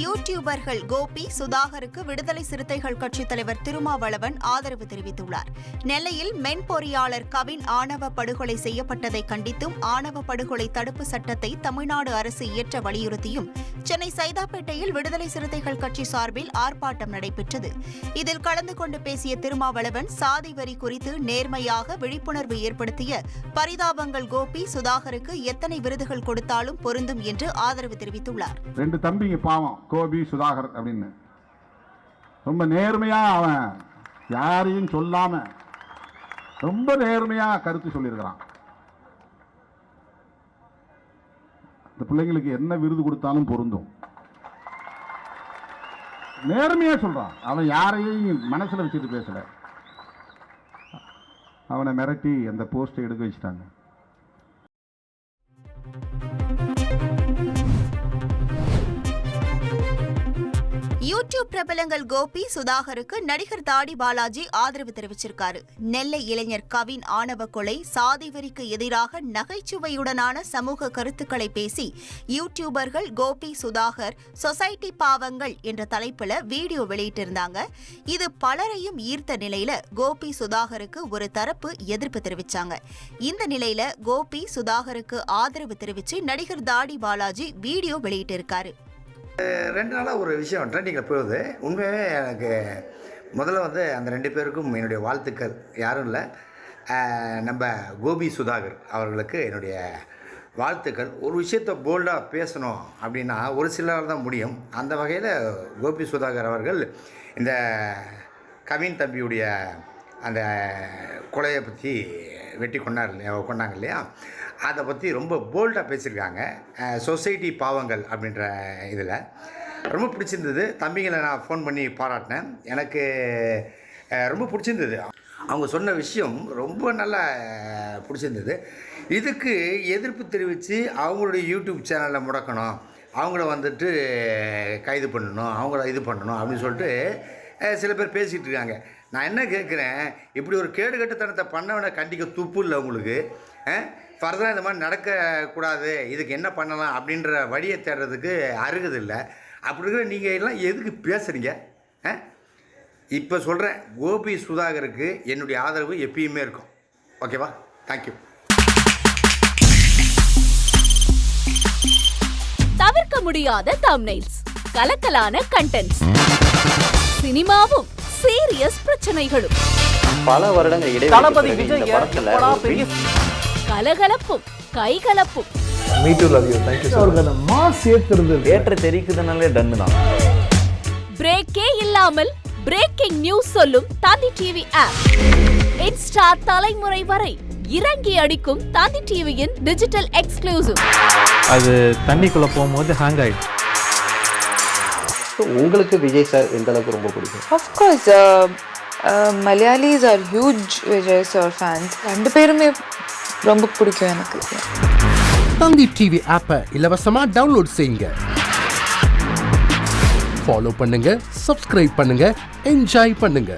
யூடியூபர்கள் கோபி, சுதாகருக்கு விடுதலை சிறுத்தைகள் கட்சித் தலைவர் திருமாவளவன் ஆதரவு தெரிவித்துள்ளார். நெல்லையில் மென்பொறியாளர் கவின் ஆணவ படுகொலை செய்யப்பட்டதை கண்டித்தும், ஆணவ படுகொலை தடுப்பு சட்டத்தை தமிழ்நாடு அரசு இயற்ற வலியுறுத்தியும் சென்னை சைதாப்பேட்டையில் விடுதலை சிறுத்தைகள் கட்சி சார்பில் ஆர்ப்பாட்டம் நடைபெற்றது. இதில் கலந்து கொண்டு பேசிய திருமாவளவன், சாதி வரி குறித்து நேர்மையாக விழிப்புணர்வு ஏற்படுத்திய பரிதாபங்கள் கோபி, சுதாகருக்கு எத்தனை விருதுகள் கொடுத்தாலும் பொருந்தும் என்று ஆதரவு தெரிவித்துள்ளார். ரெண்டு தம்பிங்க பாவம், கோபி, சுதாகர் அப்படின்னு ரொம்ப நேர்மையா, அவன் யாரையும் சொல்லாம ரொம்ப நேர்மையா கருத்து சொல்லியிருக்கிறான். இந்த பிள்ளைங்களுக்கு என்ன விருது கொடுத்தாலும் பொருந்தும். நேர்மையா சொல்றான். அவன் யாரையும் மனசுல வச்சுட்டு பேசல. அவனை மிரட்டி அந்த போஸ்டை எடுக்க வச்சுட்டாங்க. யூடியூப் பிரபலங்கள் கோபி, சுதாகருக்கு நடிகர் தாடி பாலாஜி ஆதரவு தெரிவிச்சிருக்காரு. நெல்லை இளைஞர் கவின் ஆணவ கொலை, சாதி வெறிக்கு எதிராக நகைச்சுவையுடனான சமூக கருத்துக்களை பேசி யூடியூபர்கள் கோபி, சுதாகர் சொசைட்டி பாவங்கள் என்ற தலைப்புல வீடியோ வெளியிட்டிருந்தாங்க. இது பலரையும் ஈர்த்த நிலையில கோபி, சுதாகருக்கு ஒரு தரப்பு எதிர்ப்பு தெரிவிச்சாங்க. இந்த நிலையில கோபி, சுதாகருக்கு ஆதரவு தெரிவிச்சு நடிகர் தாடி பாலாஜி வீடியோ வெளியிட்டிருக்காரு. 2 நாளாக ஒரு விஷயம் ட்ரெண்டிங்கில் போகுது. உண்மையாகவே எனக்கு முதல்ல அந்த 2 பேருக்கும் என்னுடைய வாழ்த்துக்கள். யாரும் இல்லை, நம்ம கோபி, சுதாகர் அவர்களுக்கு என்னுடைய வாழ்த்துக்கள். ஒரு விஷயத்தை போல்டாக பேசணும் அப்படின்னா ஒரு சிலரால் தான் முடியும். அந்த வகையில் கோபி, சுதாகர் அவர்கள் இந்த கவின் தம்பியுடைய அந்த கொலையை பற்றி வெட்டி கொண்டாங்க இல்லையா, அதை பற்றி ரொம்ப போல்டாக பேசியிருக்காங்க. சொசைட்டி பாவங்கள் அப்படின்ற இதில் ரொம்ப பிடிச்சிருந்தது. தம்பிங்களை நான் ஃபோன் பண்ணி பாராட்டினேன். எனக்கு ரொம்ப பிடிச்சிருந்தது. அவங்க சொன்ன விஷயம் ரொம்ப நல்லா பிடிச்சிருந்தது. இதுக்கு எதிர்ப்பு தெரிவித்து அவங்களுடைய யூடியூப் சேனலை முடக்கணும், அவங்கள கைது பண்ணணும், அவங்கள இது பண்ணணும் அப்படின்னு சொல்லிட்டு சில பேர் பேசிகிட்டு இருக்காங்க. நான் என்ன கேட்குறேன், இப்படி ஒரு கேடுகட்டுத்தனத்தை பண்ணவனை கண்டிக்க துப்பு இல்லை உங்களுக்கு? ஃபர்தராக இந்த மாதிரி நடக்கக்கூடாது, இதுக்கு என்ன பண்ணலாம் அப்படின்ற வழியை தேடுறதுக்கு அருகது இல்லை. அப்படி இருக்கிற நீங்கள் எல்லாம் எதுக்கு பேசுகிறீங்க? இப்போ சொல்கிறேன், கோபி, சுதாகருக்கு என்னுடைய ஆதரவு எப்பயுமே இருக்கும். ஓகேவா? தேங்க்யூ. தவிர்க்க முடியாத தம்ப்நெயில்ஸ், கலக்கலான கண்டென்ட்ஸ், சினிமாவும் சீரியஸ் பிரச்சனைகளும், பல வருடங்கள் தளபதி விஜய் கலகலப்பும் கைகலப்பும், me too love you, thank you sir. அவர்கள் மாஸ் ஏற்று தெரிக்குதுனாலே டன்னு தான். பிரேக்கே இல்லாமல் பிரேக்கிங் நியூஸ் சொல்லும் தந்தி டிவி ஆப். இன்ஸ்டா தலைமுறை வரை இறங்கி அடிக்கும் தந்தி டிவியின் டிஜிட்டல் எக்ஸ்க்ளூசிவ். அது தண்ணிக்குள்ள போகும்போது ஹேங் ஆயிடுச்சு. உங்களுக்கு விஜய் சார் எந்த அளவுக்கு ரொம்ப பிடிக்கும்? Of course, Malayalis are huge Vijay sir fans. 2 பேருமே ரொம்ப பிடிக்கும் எனக்கு. தந்தி டிவி ஆப்பை இலவசமா டவுன்லோட் செய்யுங்க. ஃபாலோ பண்ணுங்க, சப்ஸ்கிரைப் பண்ணுங்க, என்ஜாய் பண்ணுங்க.